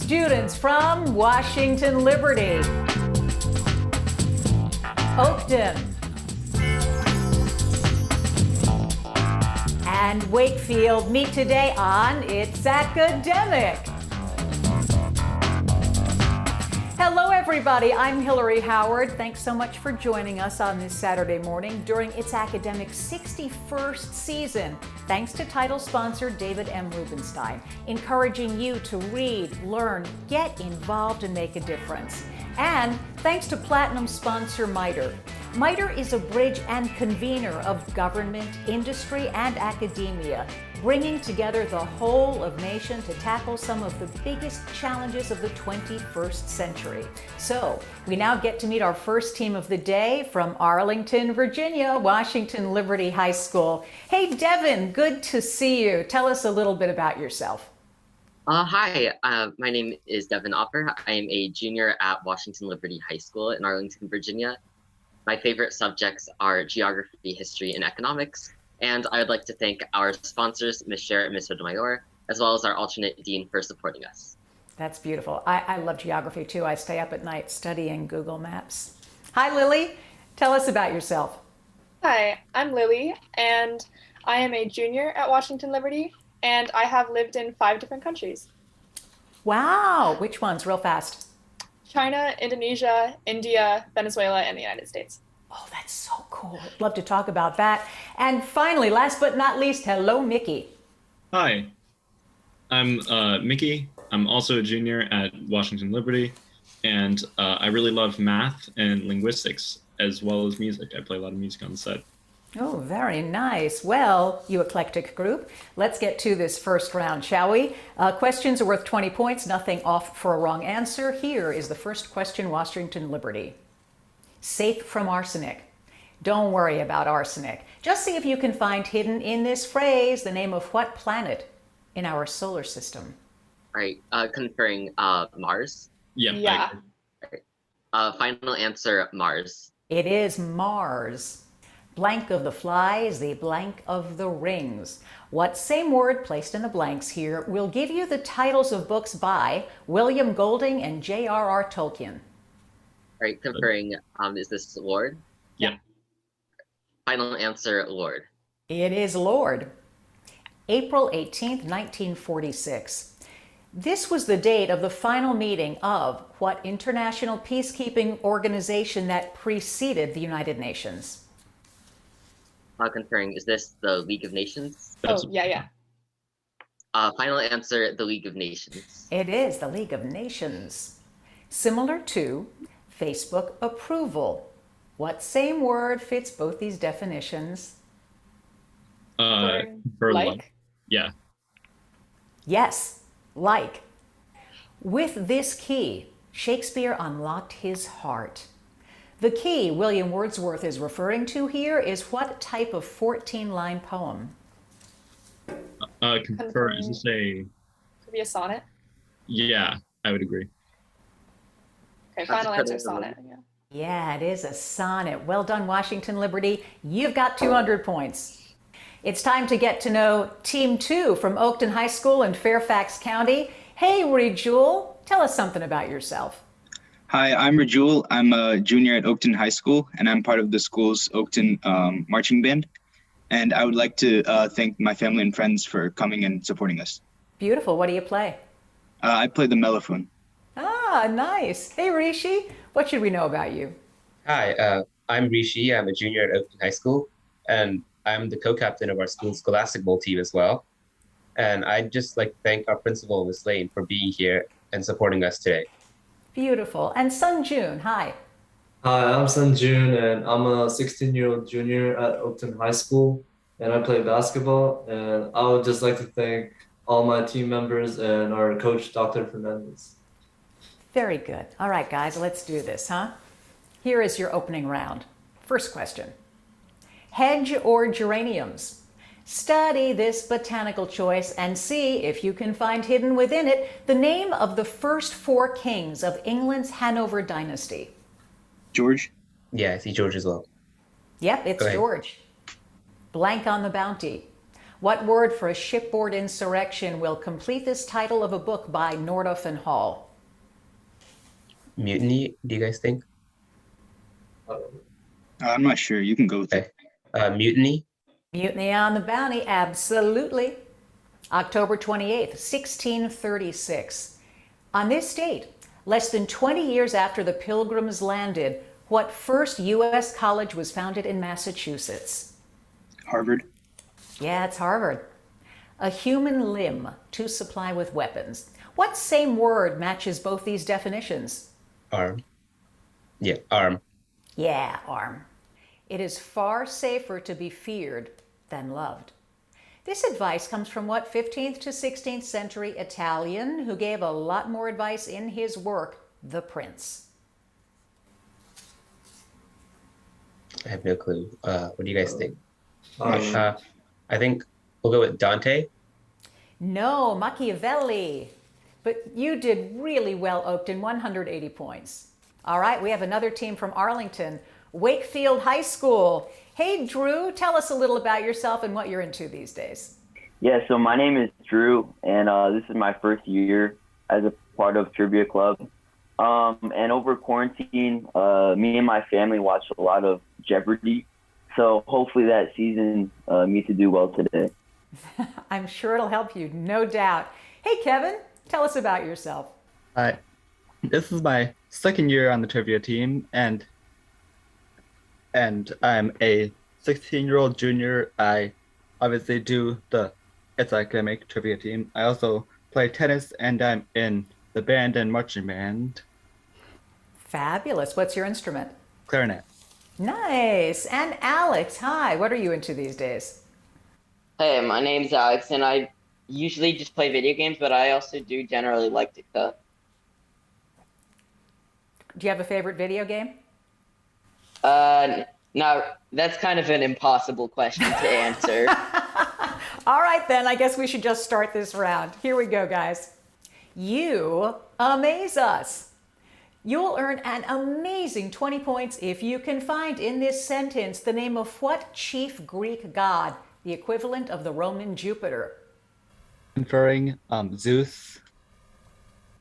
Students from Washington Liberty, Oakton and Wakefield meet today on It's Academic. Hello everybody, I'm Hillary Howard. Thanks so much for joining us on this Saturday morning during It's Academic's 61st season. Thanks to title sponsor David M. Rubenstein, encouraging you to read, learn, get involved, and make a difference. And thanks to platinum sponsor MITRE. MITRE is a bridge and convener of government, industry, and academia, bringing together the whole of nation to tackle some of the biggest challenges of the 21st century. So we now get to meet our first team of the day from Arlington, Virginia, Washington Liberty High School. Hey, Devin, good to see you. Tell us a little bit about yourself. Hi, my name is Devin Opper. I am a junior at Washington Liberty High School in Arlington, Virginia. My favorite subjects are geography, history, and economics. And I would like to thank our sponsors, Ms. Sher and Ms. Sotomayor, as well as our alternate dean for supporting us. That's beautiful. I love geography too. I stay up at night studying Google Maps. Hi, Lily. Tell us about yourself. Hi, I'm Lily, and I am a junior at Washington Liberty, and I have lived in 5 different countries. Wow. Which ones? Real fast. China, Indonesia, India, Venezuela, and the United States. Oh, that's so cool. Love to talk about that. And finally, last but not least, hello, Mickey. Hi, I'm Mickey. I'm also a junior at Washington Liberty, and I really love math and linguistics as well as music. I play a lot of music on the side. Oh, very nice. Well, you eclectic group, let's get to this first round, shall we? Questions are worth 20 points, nothing off for a wrong answer. Here is the first question, Washington Liberty. Safe from arsenic. Don't worry about arsenic. Just see if you can find hidden in this phrase the name of what planet in our solar system. All right, conferring Mars. Yeah. Final answer, Mars. It is Mars. Blank of the flies, the blank of the rings. What same word placed in the blanks here will give you the titles of books by William Golding and J.R.R. Tolkien. All right, conferring, is this Lord? Yeah. Final answer, Lord. It is Lord. April 18th, 1946. This was the date of the final meeting of what international peacekeeping organization that preceded the United Nations? Conferring, is this the League of Nations? Yeah. Final answer, the League of Nations. It is the League of Nations. Similar to Facebook approval. What same word fits both these definitions? For like? Yeah. Yes, like. With this key, Shakespeare unlocked his heart. The key William Wordsworth is referring to here is what type of 14-line poem? Confer, is this a... Could be a sonnet. Yeah, I would agree. Okay, final answer, sonnet. Yeah, it is a sonnet. Well done, Washington Liberty. You've got 200 points. It's time to get to know Team 2 from Oakton High School in Fairfax County. Hey, Rejul, tell us something about yourself. Hi, I'm Rajul. I'm a junior at Oakton High School, and I'm part of the school's Oakton marching band. And I would like to thank my family and friends for coming and supporting us. Beautiful. What do you play? I play the mellophone. Ah, nice. Hey, Rishi, what should we know about you? Hi, I'm Rishi. I'm a junior at Oakton High School, and I'm the co-captain of our school's Scholastic Bowl team as well. And I'd just like to thank our principal, Ms. Lane, for being here and supporting us today. Beautiful. And Sun Jun, hi. Hi, I'm Sun Jun, and I'm a 16-year-old junior at Oakton High School, and I play basketball. And I would just like to thank all my team members and our coach, Dr. Fernandez. Very good. All right, guys, let's do this, huh? Here is your opening round. First question. Hedge or geraniums? Study this botanical choice and see if you can find hidden within it the name of the first 4 kings of England's Hanover dynasty. George? Yeah, I see George as well. Yep, it's George. Blank on the bounty. What word for a shipboard insurrection will complete this title of a book by Nordhoff and Hall? Mutiny, do you guys think? I'm not sure. You can go with it. Okay. Mutiny? Mutiny on the Bounty, absolutely. October 28th, 1636. On this date, less than 20 years after the Pilgrims landed, what first U.S. college was founded in Massachusetts? Harvard. Yeah, it's Harvard. A human limb to supply with weapons. What same word matches both these definitions? Arm. Yeah, arm. Yeah, arm. It is far safer to be feared than loved. This advice comes from what 15th to 16th century Italian who gave a lot more advice in his work, The Prince? I have no clue. What do you guys think? Um, I think we'll go with Dante. No, Machiavelli. But you did really well, Oakton, 180 points. All right, we have another team from Arlington, Wakefield High School. Hey, Drew, tell us a little about yourself and what you're into these days. Yeah, so my name is Drew, and this is my first year as a part of Trivia Club. And over quarantine, me and my family watched a lot of Jeopardy. So hopefully that season me to do well today. I'm sure it'll help you, no doubt. Hey, Kevin, tell us about yourself. Hi, this is my second year on the trivia team, and I'm a 16-year-old junior. I obviously do the It's Academic trivia team. I also play tennis, and I'm in the band and marching band. Fabulous. What's your instrument? Clarinet. Nice. And Alex, hi. What are you into these days? Hey, my name's Alex, and I usually just play video games, but I also do generally like to cook. Do you have a favorite video game? No, that's kind of an impossible question to answer. All right, then. I guess we should just start this round. Here we go, guys. You amaze us. You'll earn an amazing 20 points if you can find in this sentence the name of what chief Greek god, the equivalent of the Roman Jupiter? Conferring Zeus.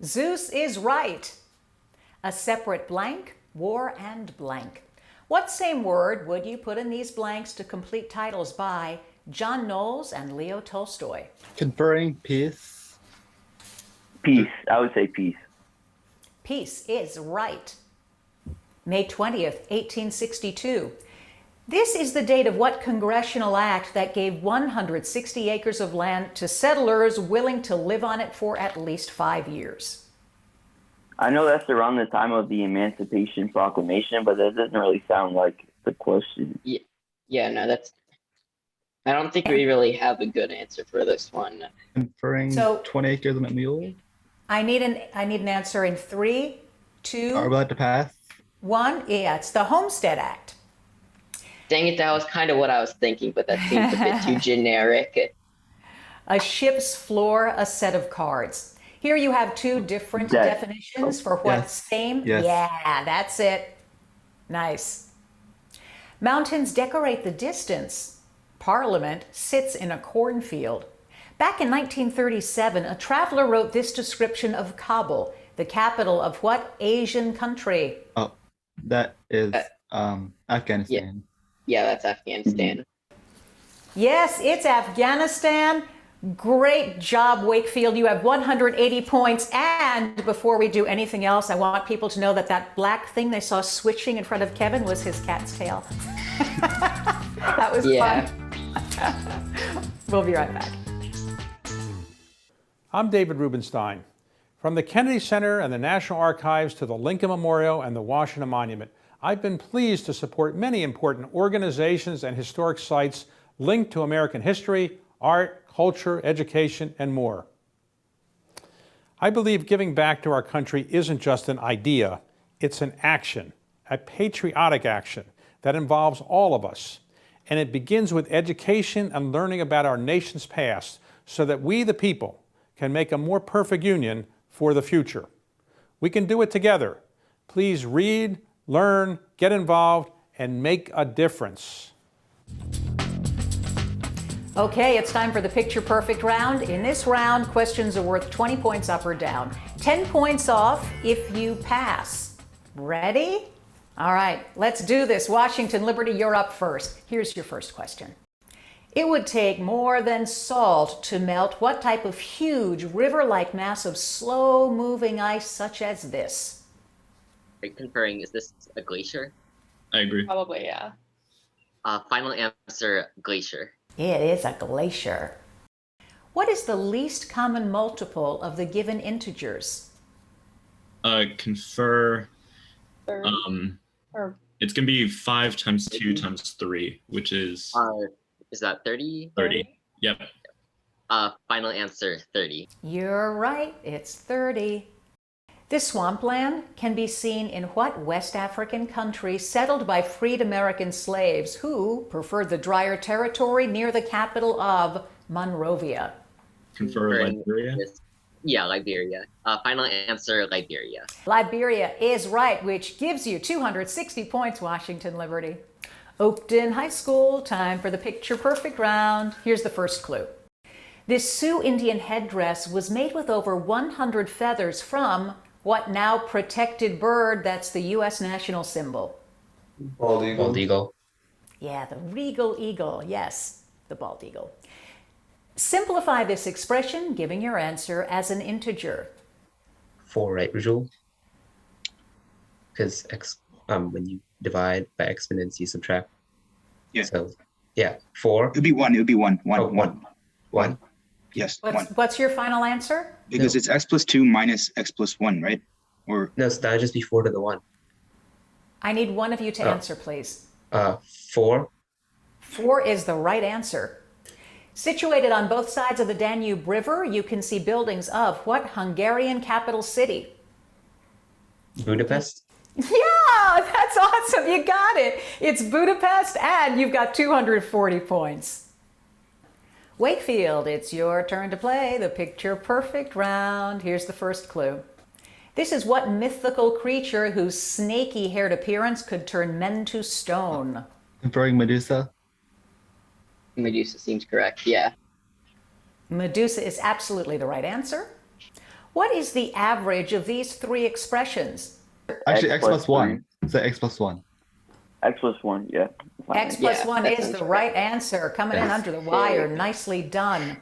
Zeus is right. A separate blank, war and blank. What same word would you put in these blanks to complete titles by John Knowles and Leo Tolstoy? Conferring peace. Peace. I would say peace. Peace is right. May 20th, 1862. This is the date of what congressional act that gave 160 acres of land to settlers willing to live on it for at least 5 years? I know that's around the time of the Emancipation Proclamation, but that doesn't really sound like the question. Yeah, no, that's... I don't think we really have a good answer for this one. Conferring 20 acres of mule. I need an answer in 3, 2, Are we allowed to pass? 1. Yeah, it's the Homestead Act. Dang it, that was kind of what I was thinking, but that seems a bit too generic. A ship's floor, a set of cards. Here you have two different definitions for what same. Yes. Yeah, that's it. Nice. Mountains decorate the distance. Parliament sits in a cornfield. Back in 1937, a traveler wrote this description of Kabul, the capital of what Asian country? Oh, that is Afghanistan. Yeah, that's Afghanistan. Yes, it's Afghanistan. Great job, Wakefield. You have 180 points. And before we do anything else, I want people to know that that black thing they saw switching in front of Kevin was his cat's tail. That was fun. We'll be right back. I'm David Rubenstein. From the Kennedy Center and the National Archives to the Lincoln Memorial and the Washington Monument, I've been pleased to support many important organizations and historic sites linked to American history, art, culture, education, and more. I believe giving back to our country isn't just an idea, it's an action, a patriotic action that involves all of us. And it begins with education and learning about our nation's past so that we, the people, can make a more perfect union for the future. We can do it together. Please read, learn, get involved, and make a difference. Okay, it's time for the picture perfect round. In this round, questions are worth 20 points up or down. 10 points off if you pass. Ready? All right, let's do this. Washington Liberty, you're up first. Here's your first question. It would take more than salt to melt what type of huge river-like mass of slow-moving ice such as this? Conferring, is this a glacier? I agree. Probably, yeah. Final answer, glacier. It is a glacier. What is the least common multiple of the given integers? Confer. Or It's gonna be 5 times 2 times 3, which is Is that 30? 30. Yep. Final answer, 30. You're right, it's 30. This swampland can be seen in what West African country settled by freed American slaves who preferred the drier territory near the capital of Monrovia? Confer Liberia. Yeah, Liberia. Final answer, Liberia. Liberia is right, which gives you 260 points, Washington Liberty. Oakton High School, time for the picture perfect round. Here's the first clue. This Sioux Indian headdress was made with over 100 feathers from what now protected bird that's the U.S. national symbol? Bald eagle. Bald eagle. Yeah, the regal eagle. Yes, the bald eagle. Simplify this expression, giving your answer as an integer. 4, right, Rajul? Because when you divide by exponents, you subtract. Yeah. So, yeah, 4. It would be 1. It would be 1. 1. Oh, 1. 1. Yes, 1. What's your final answer? Because it's x plus 2 minus x plus 1, right? Or No, so that would just be 4 to the 1. I need one of you to answer, please. 4. 4 is the right answer. Situated on both sides of the Danube River, you can see buildings of what Hungarian capital city? Budapest. Yeah, that's awesome. You got it. It's Budapest, and you've got 240 points. Wakefield, it's your turn to play the picture perfect round. Here's the first clue. This is what mythical creature whose snaky haired appearance could turn men to stone? Conferring Medusa. Medusa seems correct. Yeah. Medusa is absolutely the right answer. What is the average of these three expressions? Actually, X x plus plus 1. Say x plus 1. X plus 1, yeah. X plus Yeah, 1 that is sounds the right answer. Coming in under the wire. Nicely done.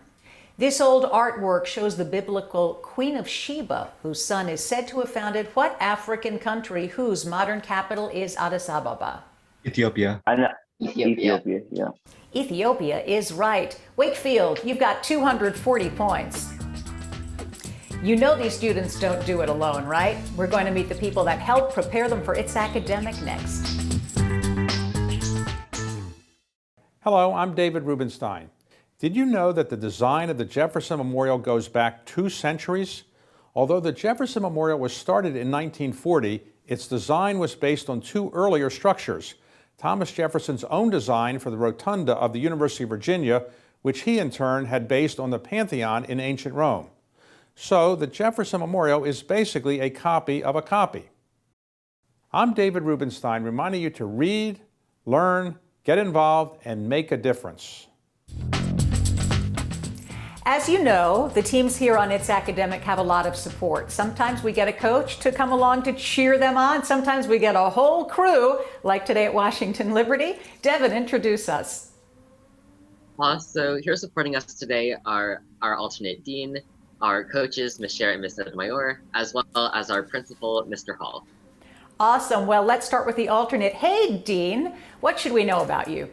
This old artwork shows the biblical Queen of Sheba, whose son is said to have founded what African country whose modern capital is Addis Ababa? Ethiopia. I know. Ethiopia. Yeah. Ethiopia is right. Wakefield, you've got 240 points. You know these students don't do it alone, right? We're going to meet the people that help prepare them for its academic next. Hello, I'm David Rubenstein. Did you know that the design of the Jefferson Memorial goes back 2 centuries? Although the Jefferson Memorial was started in 1940, its design was based on 2 earlier structures. Thomas Jefferson's own design for the rotunda of the University of Virginia, which he in turn had based on the Pantheon in ancient Rome. So the Jefferson Memorial is basically a copy of a copy. I'm David Rubenstein, reminding you to read, learn, get involved, and make a difference. As you know, the teams here on It's Academic have a lot of support. Sometimes we get a coach to come along to cheer them on. Sometimes we get a whole crew, like today at Washington Liberty. Devin, introduce us. So here supporting us today are our alternate dean, our coaches, Ms. Sher and Ms. Sotomayor, as well as our principal, Mr. Hall. Awesome. Well, let's start with the alternate. Hey, Dean, what should we know about you?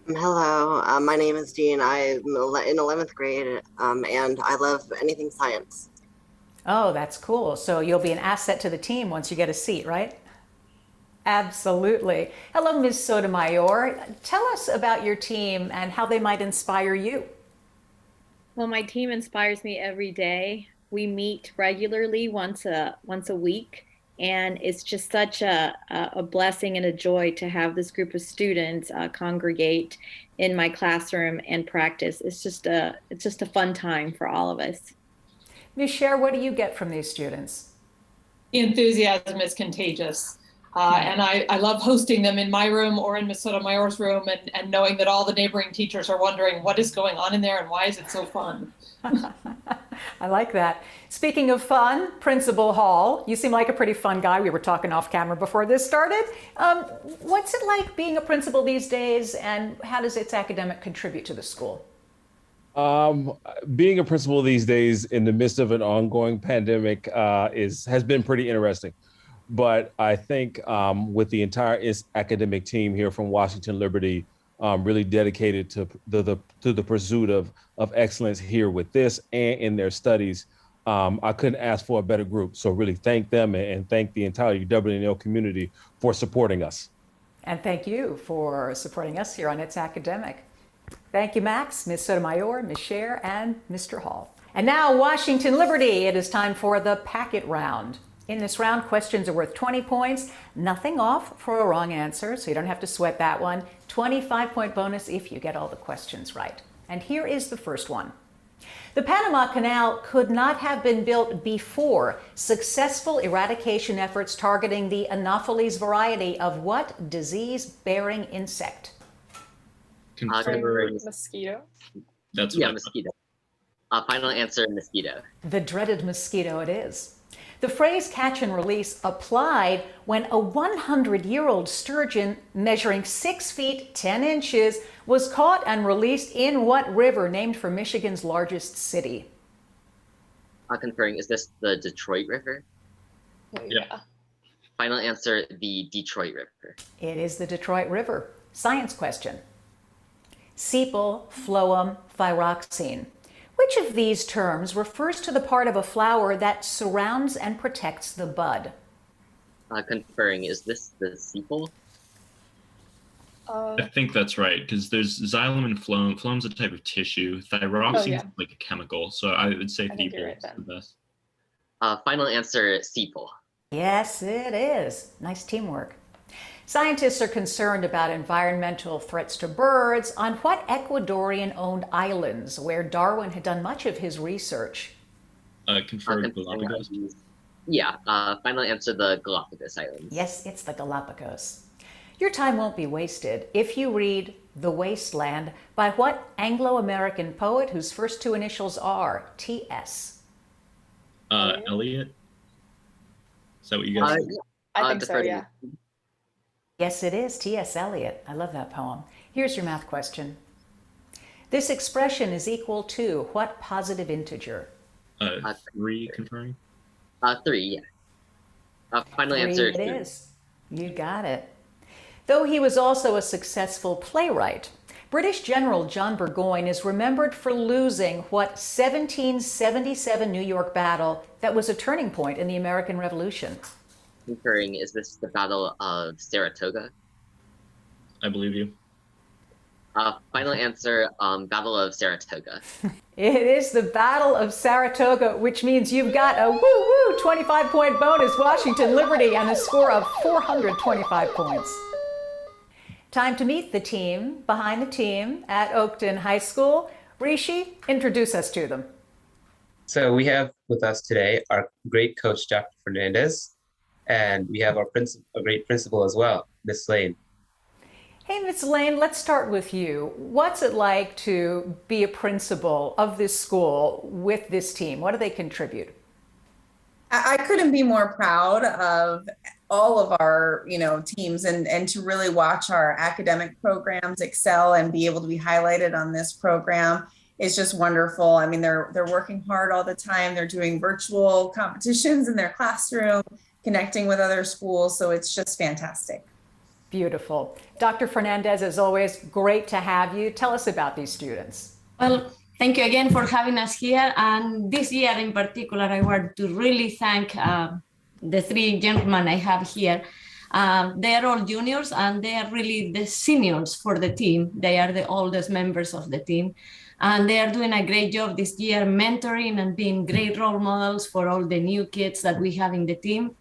Hello, my name is Dean. I'm in 11th grade, and I love anything science. Oh, that's cool. So you'll be an asset to the team once you get a seat, right? Absolutely. Hello, Ms. Sotomayor. Tell us about your team and how they might inspire you. Well, my team inspires me every day. We meet regularly once a week, and it's just such a blessing and a joy to have this group of students congregate in my classroom and practice. It's just a fun time for all of us. Ms. Sher, what do you get from these students? The enthusiasm is contagious. And I love hosting them in my room or in Ms. Sotomayor's room and knowing that all the neighboring teachers are wondering what is going on in there and why is it so fun. I like that. Speaking of fun, Principal Hall, you seem like a pretty fun guy. We were talking off camera before this started. What's it like being a principal these days, and how does its academic contribute to the school? Being a principal these days in the midst of an ongoing pandemic has been pretty interesting. But I think with the entire academic team here from Washington Liberty, really dedicated to the pursuit of excellence here with this and in their studies, I couldn't ask for a better group. So really thank them and thank the entire UW&L community for supporting us. And thank you for supporting us here on It's Academic. Thank you, Max, Ms. Sotomayor, Ms. Scher, and Mr. Hall. And now, Washington Liberty, it is time for the packet round. In this round, questions are worth 20 points, nothing off for a wrong answer, so you don't have to sweat that one. 25-point bonus if you get all the questions right. And here is the first one. The Panama Canal could not have been built before successful eradication efforts targeting the Anopheles variety of what disease-bearing insect? Mosquito. That's yeah, mosquito. Final answer, mosquito. The dreaded mosquito it is. The phrase catch and release applied when a 100-year-old sturgeon measuring 6 feet 10 inches was caught and released in what river named for Michigan's largest city? Conferring, is this the Detroit River? Yeah. Final answer, the Detroit River. It is the Detroit River. Science question. Sepal, phloem, thyroxine. Which of these terms refers to the part of a flower that surrounds and protects the bud? Conferring, is this the sepal? I think that's right, because there's xylem and phloem. Phloem's a type of tissue. Thyroxine is like a chemical, so I would say sepal is the best. Final answer, sepal. Yes, it is. Nice teamwork. Scientists are concerned about environmental threats to birds on what Ecuadorian-owned islands where Darwin had done much of his research? Conferring Galapagos? Yeah, final answer, the Galapagos Islands. Yes, it's the Galapagos. Your time won't be wasted if you read The Wasteland by what Anglo-American poet whose first two initials are T.S.? Eliot? Is that what you guys think? I think so, yeah. Yes, it is T.S. Eliot. I love that poem. Here's your math question. This expression is equal to what positive integer? 3, conferring? 3, yeah. Final 3 answer, it 3. is. You got it. Though he was also a successful playwright, British General John Burgoyne is remembered for losing what 1777 New York battle that was a turning point in the American Revolution? Conferring, is this the Battle of Saratoga? I believe you. Final answer, Battle of Saratoga. It is the Battle of Saratoga, which means you've got a woo-woo 25-point bonus, Washington Liberty, and a score of 425 points. Time to meet the team behind the team at Oakton High School. Rishi, introduce us to them. So we have with us today our great coach, Dr. Fernandez, and we have our a great principal as well, Miss Lane. Hey, Ms. Lane, let's start with you. What's it like to be a principal of this school with this team? What do they contribute? I couldn't be more proud of all of our, teams and to really watch our academic programs excel and be able to be highlighted on this program is just wonderful. I mean, they're working hard all the time. They're doing virtual competitions in their classroom, connecting with other schools. So it's just fantastic. Beautiful. Dr. Fernandez, as always, great to have you. Tell us about these students. Well, thank you again for having us here. And this year in particular, I want to really thank the three gentlemen I have here. They are all juniors and they are really the seniors for the team. They are the oldest members of the team. And they are doing a great job this year mentoring and being great role models for all the new kids that we have in the team.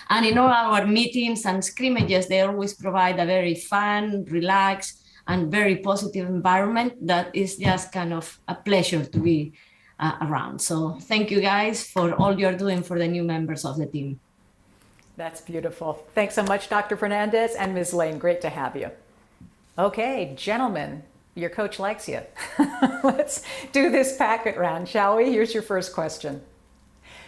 And in all our meetings and scrimmages, they always provide a very fun, relaxed, and very positive environment that is just kind of a pleasure to be around. So thank you guys for all you're doing for the new members of the team. That's beautiful. Thanks so much, Dr. Fernandez and Ms. Lane. Great to have you. Okay, gentlemen, your coach likes you. Let's do this packet round, shall we? Here's your first question.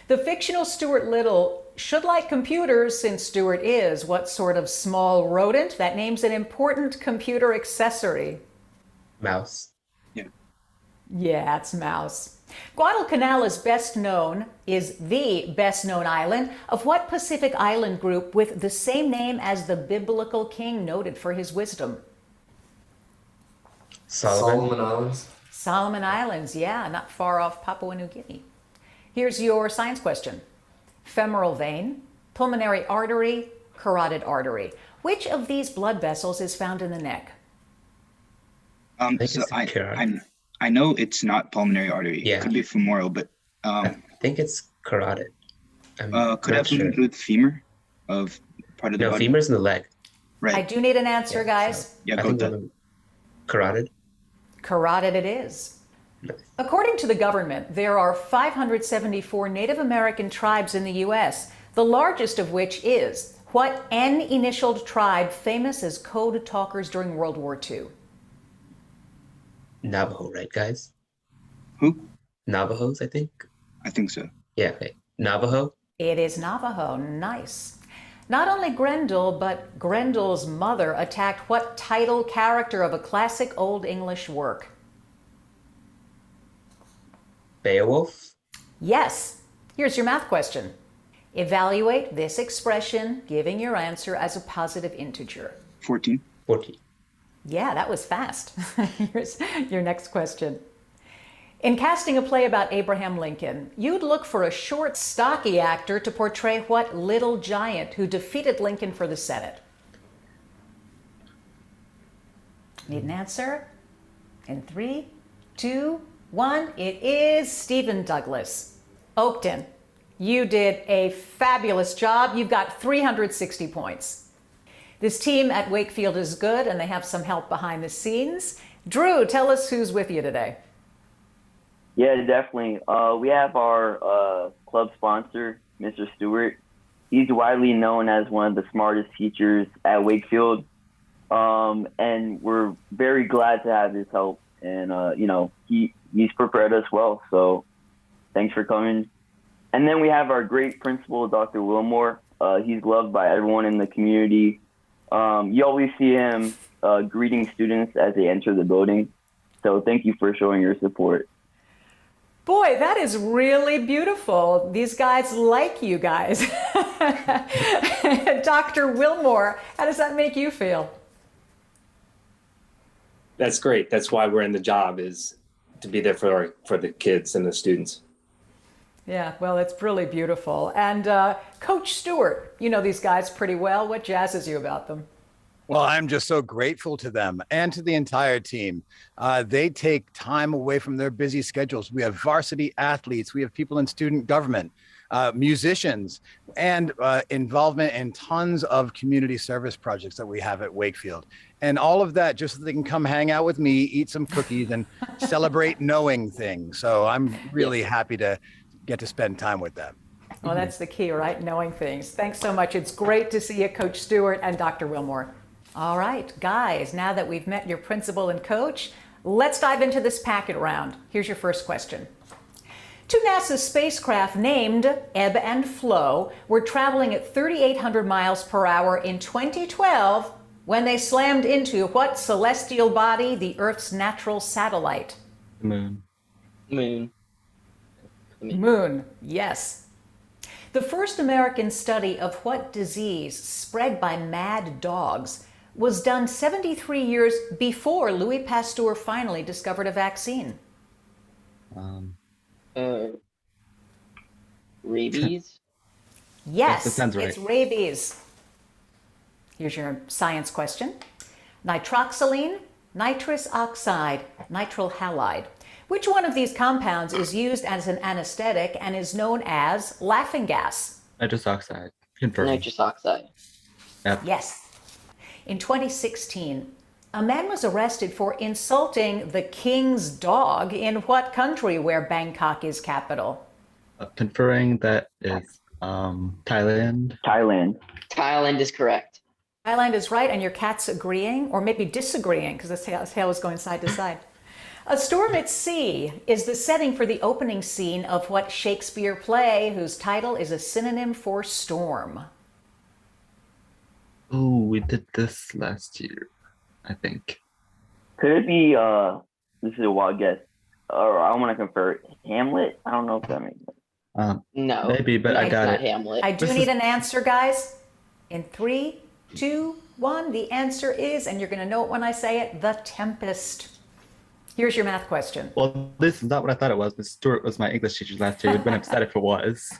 The fictional Stuart Little should like computers since Stuart is what sort of small rodent? That name's an important computer accessory. Mouse. Yeah, it's mouse. Guadalcanal is the best known island of what Pacific island group with the same name as the biblical king noted for his wisdom? Solomon Islands. Solomon Islands, yeah, not far off Papua New Guinea. Here's your science question. Femoral vein, pulmonary artery, carotid artery. Which of these blood vessels is found in the neck? I know it's not pulmonary artery. Yeah. It could be femoral, but I think it's carotid. could have something to do with femur of part of the body? No, femur's in the leg. Right. I do need an answer, guys. Yeah, I go think with that. carotid. Carotid it is. According to the government, there are 574 Native American tribes in the U.S., the largest of which is what N-initialed tribe famous as code talkers during World War II? Navajo, right, guys? Who? Navajos, I think. I think so. Yeah, okay. Navajo? It is Navajo. Nice. Not only Grendel, but Grendel's mother attacked what title character of a classic Old English work? Beowulf? Yes. Here's your math question. Evaluate this expression, giving your answer as a positive integer. 14. 14. Yeah, that was fast. Here's your next question. In casting a play about Abraham Lincoln, you'd look for a short, stocky actor to portray what little giant who defeated Lincoln for the Senate? Need an answer? In 3, 2, 1, it is Stephen Douglas. Oakton, you did a fabulous job. You've got 360 points. This team at Wakefield is good, and they have some help behind the scenes. Drew, tell us who's with you today. Yeah, definitely. We have our club sponsor, Mr. Stewart. He's widely known as one of the smartest teachers at Wakefield, and we're very glad to have his help. And he's prepared us well, so thanks for coming. And then we have our great principal, Dr. Wilmore. He's loved by everyone in the community. You always see him greeting students as they enter the building. So thank you for showing your support. Boy, that is really beautiful. These guys like you guys. Dr. Wilmore, how does that make you feel? That's great. That's why we're in the job, is to be there for the kids and the students. Yeah, well, it's really beautiful. And Coach Stewart, you know these guys pretty well. What jazzes you about them? Well, I'm just so grateful to them and to the entire team. They take time away from their busy schedules. We have varsity athletes. We have people in student government, musicians, and involvement in tons of community service projects that we have at Wakefield. And all of that just so they can come hang out with me, eat some cookies, and celebrate knowing things. So I'm really happy to get to spend time with them. Well, that's the key, right? Knowing things. Thanks so much. It's great to see you, Coach Stewart and Dr. Wilmore. All right, guys, now that we've met your principal and coach, let's dive into this packet round. Here's your first question. Two NASA spacecraft named Ebb and Flow were traveling at 3,800 miles per hour in 2012 when they slammed into what celestial body, the Earth's natural satellite? Moon. Moon, yes. The first American study of what disease spread by mad dogs was done 73 years before Louis Pasteur finally discovered a vaccine. Rabies? Yes, that sounds right. it's rabies. Here's your science question. Nitroxyline, nitrous oxide, nitryl halide. Which one of these compounds is used as an anesthetic and is known as laughing gas? Nitrous oxide. Confirmed. Nitrous oxide. Yep. Yes. In 2016, a man was arrested for insulting the king's dog in what country where Bangkok is capital? Conferring that is Thailand. Thailand is correct. Thailand is right, and your cat's agreeing, or maybe disagreeing, because the tail is going side to side. A Storm at Sea is the setting for the opening scene of what Shakespeare play whose title is a synonym for storm? Oh, we did this last year, I think. Could it be, this is a wild guess, or I want to confer Hamlet? I don't know if that makes sense. No. Maybe, but I got not it. Hamlet. I do need an answer, guys. In 3, 2, 1, the answer is, and you're going to know it when I say it, The Tempest. Here's your math question. Well, this is not what I thought it was, but Stuart was my English teacher last year. We'd been upset if it was.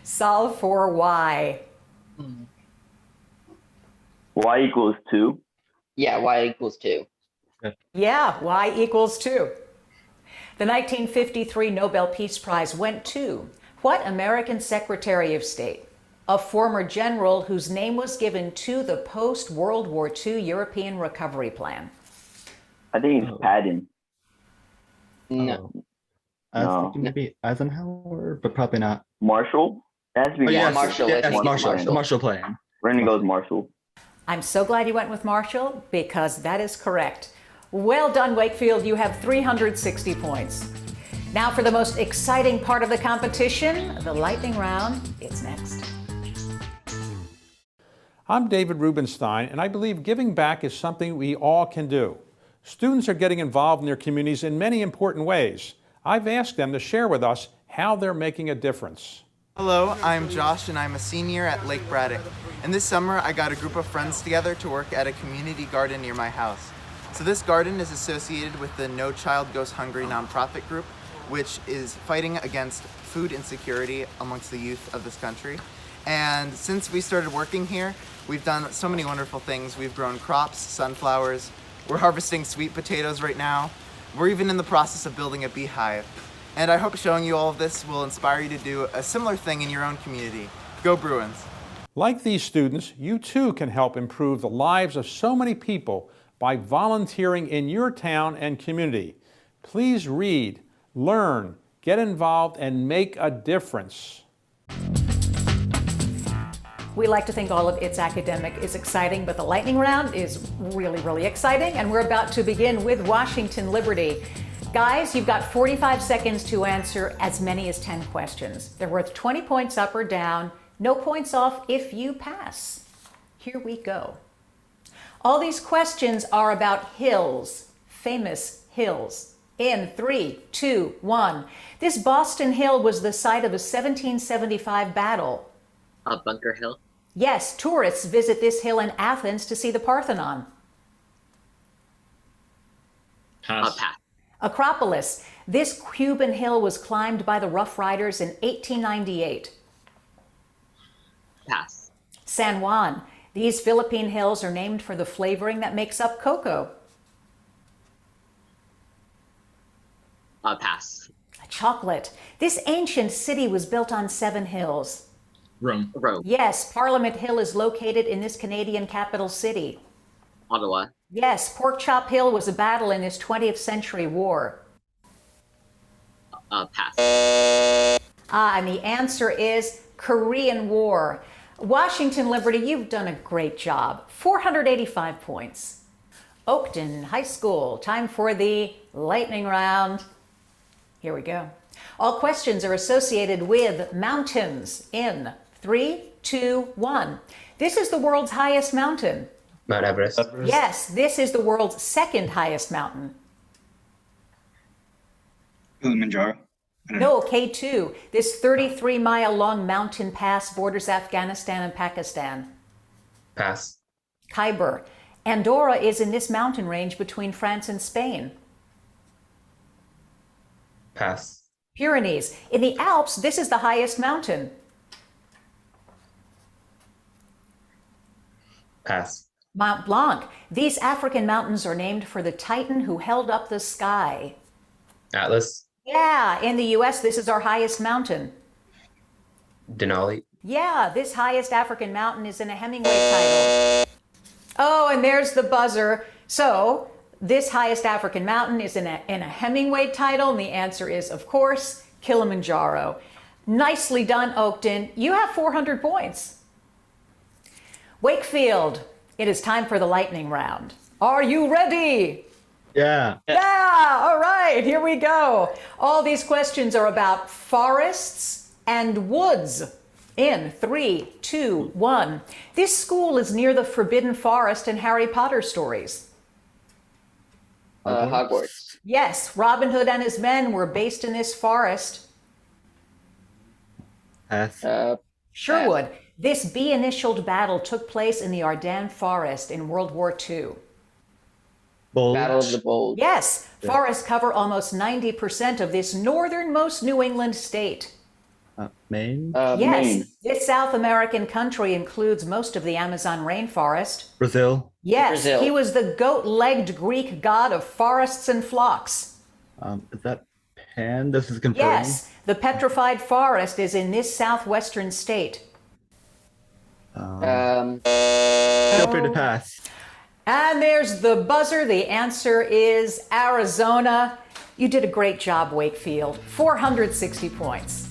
Solve for y. Y equals 2. Yeah, y equals 2. Yeah, y equals 2. The 1953 Nobel Peace Prize went to what American Secretary of State? A former general whose name was given to the post-World War II European Recovery Plan. I think it's Patton. No. I was thinking maybe Eisenhower, but probably not. Marshall? It has to be yes, Marshall. Yes, I think it's Marshall. Marshall. The Marshall Plan. We're going to go with Marshall. I'm so glad you went with Marshall, because that is correct. Well done, Wakefield. You have 360 points. Now for the most exciting part of the competition, the lightning round. It's next. I'm David Rubenstein, and I believe giving back is something we all can do. Students are getting involved in their communities in many important ways. I've asked them to share with us how they're making a difference. Hello, I'm Josh and I'm a senior at Lake Braddock. And this summer I got a group of friends together to work at a community garden near my house. So this garden is associated with the No Child Goes Hungry nonprofit group, which is fighting against food insecurity amongst the youth of this country. And since we started working here, we've done so many wonderful things. We've grown crops, sunflowers, we're harvesting sweet potatoes right now. We're even in the process of building a beehive. And I hope showing you all of this will inspire you to do a similar thing in your own community. Go Bruins! Like these students, you too can help improve the lives of so many people by volunteering in your town and community. Please read, learn, get involved, and make a difference. We like to think all of It's Academic is exciting, but the lightning round is really, really exciting, and we're about to begin with Washington Liberty. Guys, you've got 45 seconds to answer as many as 10 questions. They're worth 20 points up or down, no points off if you pass. Here we go. All these questions are about hills, famous hills. In 3, 2, 1. This Boston Hill was the site of a 1775 battle. Bunker Hill. Yes, tourists visit this hill in Athens to see the Parthenon. Pass. Pass. Acropolis. This Cuban hill was climbed by the Rough Riders in 1898. Pass. San Juan. These Philippine hills are named for the flavoring that makes up cocoa. Pass. Chocolate. This ancient city was built on 7 hills. Rome. Rome. Yes, Parliament Hill is located in this Canadian capital city. Ottawa. Yes, Pork Chop Hill was a battle in this 20th century war. Pass. And the answer is Korean War. Washington Liberty, you've done a great job. 485 points. Oakton High School, time for the lightning round. Here we go. All questions are associated with mountains. In 3, 2, 1. This is the world's highest mountain. Mount Everest. Yes, this is the world's second highest mountain. Kilimanjaro. No, K2. This 33-mile-long mountain pass borders Afghanistan and Pakistan. Pass. Khyber. Andorra is in this mountain range between France and Spain. Pass. Pyrenees. In the Alps, this is the highest mountain. Pass. Mont Blanc. These African mountains are named for the Titan who held up the sky. Atlas. Yeah, in the US, this is our highest mountain. Denali. Yeah, this highest African mountain is in a Hemingway title. Oh, and there's the buzzer. So, this highest African mountain is in a Hemingway title, and the answer is, of course, Kilimanjaro. Nicely done, Oakton. You have 400 points. Wakefield, it is time for the lightning round. Are you ready? Yeah. Yeah, all right, here we go. All these questions are about forests and woods. In 3, 2, 1. This school is near the Forbidden Forest in Harry Potter stories. Hogwarts. Yes, Robin Hood and his men were based in this forest. Pass. Sherwood. This B-initialed battle took place in the Ardennes Forest in World War II. Bold. Battle of the Bulge. Yes, forests cover almost 90% of this northernmost New England state. Maine. Yes, Maine. this South American country includes most of the Amazon rainforest. Brazil. Yes, Brazil. he was the goat-legged Greek god of forests and flocks. Is that Pan? This is confirmed. Yes, the petrified forest is in this southwestern state. Feel free to pass. And there's the buzzer. The answer is Arizona. You did a great job, Wakefield. 460 points.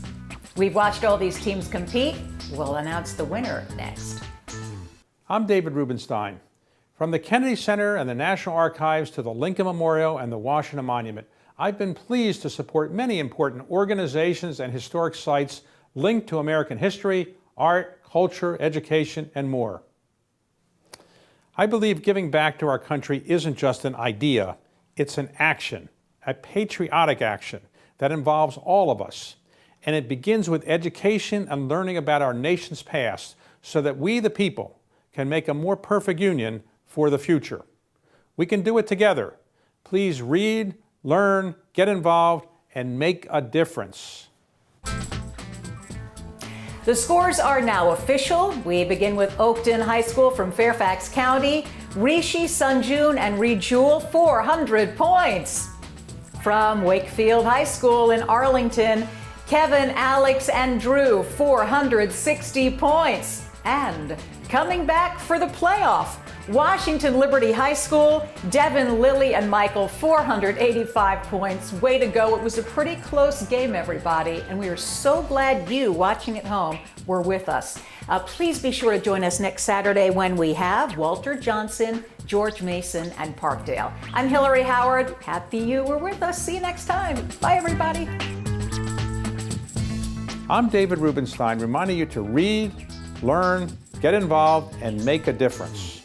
We've watched all these teams compete. We'll announce the winner next. I'm David Rubenstein. From the Kennedy Center and the National Archives to the Lincoln Memorial and the Washington Monument, I've been pleased to support many important organizations and historic sites linked to American history, art, culture, education, and more. I believe giving back to our country isn't just an idea, it's an action, a patriotic action that involves all of us. And it begins with education and learning about our nation's past so that we, the people, can make a more perfect union for the future. We can do it together. Please read, learn, get involved, and make a difference. The scores are now official. We begin with Oakton High School from Fairfax County. Rishi, Sunjun, and Rejul, 400 points. From Wakefield High School in Arlington, Kevin, Alex, and Drew, 460 points. And coming back for the playoff, Washington Liberty High School, Devin, Lily, and Michael, 485 points. Way to go. It was a pretty close game, everybody, and we are so glad you, watching at home, were with us. Please be sure to join us next Saturday when we have Walter Johnson, George Mason, and Parkdale. I'm Hillary Howard. Happy you were with us. See you next time. Bye, everybody. I'm David Rubenstein, reminding you to read, learn, get involved, and make a difference.